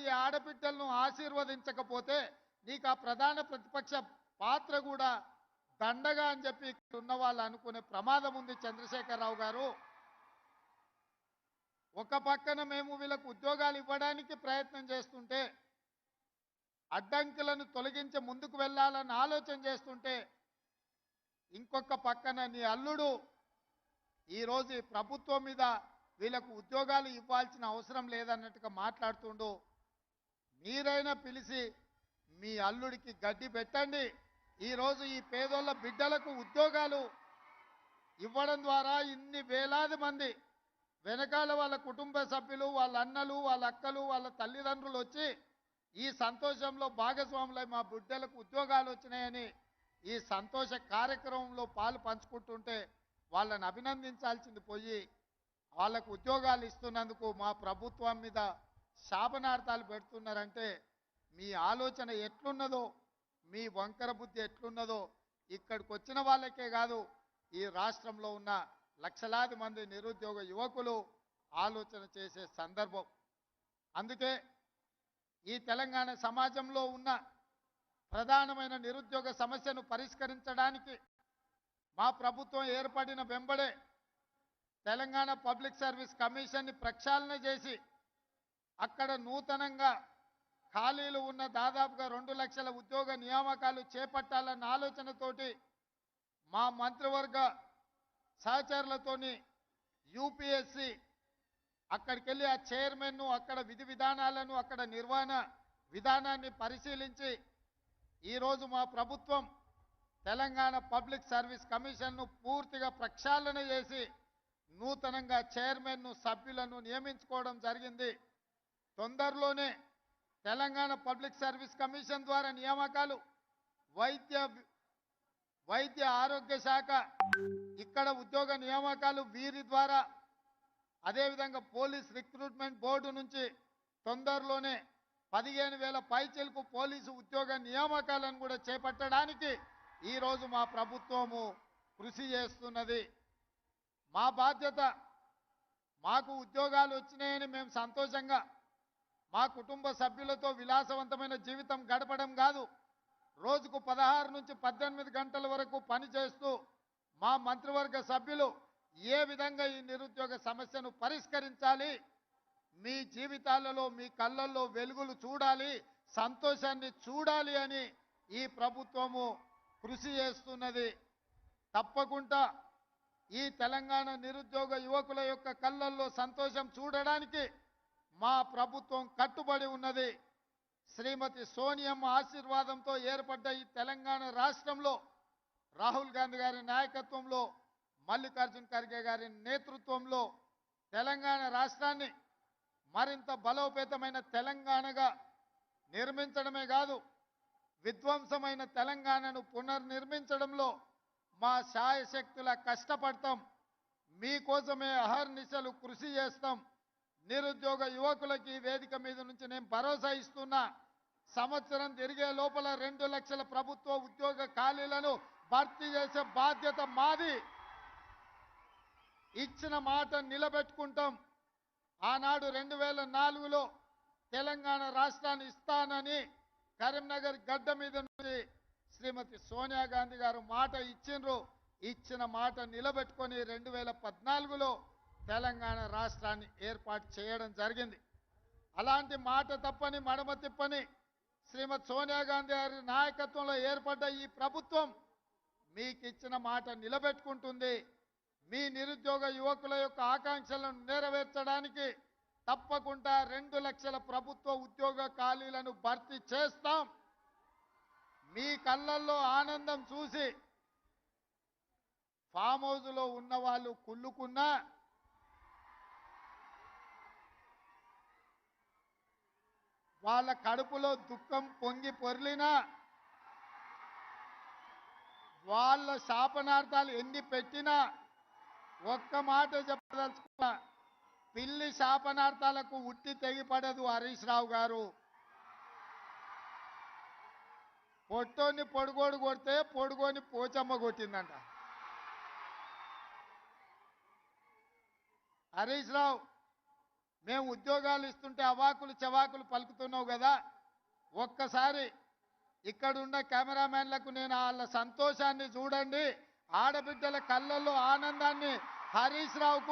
ఈ ఆడబిడ్డలను ఆశీర్వదించకపోతే నీకు ఆ ప్రధాన ప్రతిపక్ష పాత్ర కూడా దండగా అని చెప్పి ఇక్కడ ఉన్న వాళ్ళు అనుకునే ప్రమాదం ఉంది. చంద్రశేఖరరావు గారు, ఒక పక్కన మేము వీళ్ళకు ఉద్యోగాలు ఇవ్వడానికి ప్రయత్నం చేస్తుంటే, అడ్డంకులను తొలగించి ముందుకు వెళ్ళాలని ఆలోచన చేస్తుంటే, ఇంకొక పక్కన నీ అల్లుడు ఈరోజు ఈ ప్రభుత్వం మీద వీళ్ళకు ఉద్యోగాలు ఇవ్వాల్సిన అవసరం లేదన్నట్టుగా మాట్లాడుతుండు. మీరైనా పిలిచి మీ అల్లుడికి గడ్డి పెట్టండి. ఈరోజు ఈ పేదోళ్ళ బిడ్డలకు ఉద్యోగాలు ఇవ్వడం ద్వారా ఇన్ని వేలాది మంది వెనకాల వాళ్ళ కుటుంబ సభ్యులు, వాళ్ళ అన్నలు, వాళ్ళ అక్కలు, వాళ్ళ తల్లిదండ్రులు వచ్చి ఈ సంతోషంలో భాగస్వాములై మా బిడ్డలకు ఉద్యోగాలు వచ్చినాయని ఈ సంతోష కార్యక్రమంలో పాలు పంచుకుంటుంటే వాళ్ళని అభినందించాల్సింది పోయి వాళ్ళకు ఉద్యోగాలు ఇస్తున్నందుకు మా ప్రభుత్వం మీద శాపనార్థాలు పెడుతున్నారంటే మీ ఆలోచన ఎట్లున్నదో, మీ వంకర బుద్ధి ఎట్లున్నదో ఇక్కడికి వచ్చిన వాళ్ళకే కాదు, ఈ రాష్ట్రంలో ఉన్న లక్షలాది మంది నిరుద్యోగ యువకులు ఆలోచన చేసే సందర్భం. అందుకే ఈ తెలంగాణ సమాజంలో ఉన్న ప్రధానమైన నిరుద్యోగ సమస్యను పరిష్కరించడానికి మా ప్రభుత్వం ఏర్పడిన వెంబడే తెలంగాణ పబ్లిక్ సర్వీస్ కమిషన్ని ప్రక్షాళన చేసి అక్కడ నూతనంగా ఖాళీలు ఉన్న దాదాపుగా 2 లక్షల ఉద్యోగ నియామకాలు చేపట్టాలన్న ఆలోచనతోటి మా మంత్రివర్గ సహచరులతోని యూపీఎస్సి అక్కడికి వెళ్ళి ఆ చైర్మన్ను, అక్కడ విధి విధానాలను, అక్కడ నిర్వహణ విధానాన్ని పరిశీలించి ఈరోజు మా ప్రభుత్వం తెలంగాణ పబ్లిక్ సర్వీస్ కమిషన్ను పూర్తిగా ప్రక్షాళన చేసి నూతనంగా చైర్మన్ను, సభ్యులను నియమించుకోవడం జరిగింది. తొందరలోనే తెలంగాణ పబ్లిక్ సర్వీస్ కమిషన్ ద్వారా నియామకాలు, వైద్య ఆరోగ్య శాఖ ఇక్కడ ఉద్యోగ నియామకాలు వీరి ద్వారా, అదేవిధంగా పోలీస్ రిక్రూట్మెంట్ బోర్డు నుంచి తొందరలోనే 15,000 పైచిలకు పోలీసు ఉద్యోగ నియామకాలను కూడా చేపట్టడానికి ఈరోజు మా ప్రభుత్వము కృషి చేస్తున్నది. మా బాధ్యత, మాకు ఉద్యోగాలు వచ్చినాయని మేము సంతోషంగా మా కుటుంబ సభ్యులతో విలాసవంతమైన జీవితం గడపడం కాదు, రోజుకు 16 నుంచి 18 గంటల వరకు పనిచేస్తూ మా మంత్రివర్గ సభ్యులు ఏ విధంగా ఈ నిరుద్యోగ సమస్యను పరిష్కరించాలి, మీ జీవితాలలో మీ కళ్ళల్లో వెలుగులు చూడాలి, సంతోషాన్ని చూడాలి అని ఈ ప్రభుత్వము కృషి చేస్తున్నది. తప్పకుండా ఈ తెలంగాణ నిరుద్యోగ యువకుల యొక్క కళ్ళల్లో సంతోషం చూడడానికి మా ప్రభుత్వం కట్టుబడి ఉన్నది. శ్రీమతి సోనియమ్మ ఆశీర్వాదంతో ఏర్పడ్డ ఈ తెలంగాణ రాష్ట్రంలో రాహుల్ గాంధీ గారి నాయకత్వంలో, మల్లికార్జున్ ఖర్గే గారి నేతృత్వంలో తెలంగాణ రాష్ట్రాన్ని మరింత బలోపేతమైన తెలంగాణగా నిర్మించడమే కాదు, విధ్వంసమైన తెలంగాణను పునర్నిర్మించడంలో మా శాయశక్తుల కష్టపడతాం. మీకోసమే అహర్నిశలు కృషి చేస్తాం. నిరుద్యోగ యువకులకి వేదిక మీద నుంచి నేను భరోసా ఇస్తున్నా, సంవత్సరం తిరిగే లోపల 2 లక్షల ప్రభుత్వ ఉద్యోగ ఖాళీలను భర్తీ చేసే బాధ్యత మాది. ఇచ్చిన మాట నిలబెట్టుకుంటాం. ఆనాడు 2004లో తెలంగాణ రాష్ట్రాన్ని ఇస్తానని కరీంనగర్ గడ్డ మీద నుంచి శ్రీమతి సోనియా గాంధీ గారు మాట ఇచ్చిండ్రు. ఇచ్చిన మాట నిలబెట్టుకొని 2014లో తెలంగాణ రాష్ట్రాన్ని ఏర్పాటు చేయడం జరిగింది. అలాంటి మాట తప్పని, మడమ తిప్పని శ్రీమతి సోనియా గాంధీ గారి నాయకత్వంలో ఏర్పడ్డ ఈ ప్రభుత్వం మీకు ఇచ్చిన మాట నిలబెట్టుకుంటుంది. మీ నిరుద్యోగ యువకుల యొక్క ఆకాంక్షలను నెరవేర్చడానికి తప్పకుండా 2 లక్షల ప్రభుత్వ ఉద్యోగ ఖాళీలను భర్తీ చేస్తాం. మీ కళ్ళల్లో ఆనందం చూసి ఫామ్ హౌస్లో ఉన్న వాళ్ళు కుళ్ళుకున్నా, వాళ్ళ కడుపులో దుఃఖం పొంగి పొర్లినా, వాళ్ళ శాపనార్థాలు ఎన్ని పెట్టినా ఒక్క మాట చెప్పదలుచుకున్నా, పిల్లి శాపనార్థాలకు ఉట్టి తెగిపడదు హరీష్ రావు గారు. పొట్టోని పొడుగోడు కొడితే పొడుగోని పోచమ్మ కొట్టిందంట. హరీష్ రావు, మేము ఉద్యోగాలు ఇస్తుంటే అవాకులు చవాకులు పలుకుతున్నావు కదా, ఒక్కసారి ఇక్కడున్న కెమెరామెన్లకు నేను వాళ్ళ సంతోషాన్ని చూడండి, ఆడబిడ్డల కళ్ళల్లో ఆనందాన్ని హరీష్ రావుకు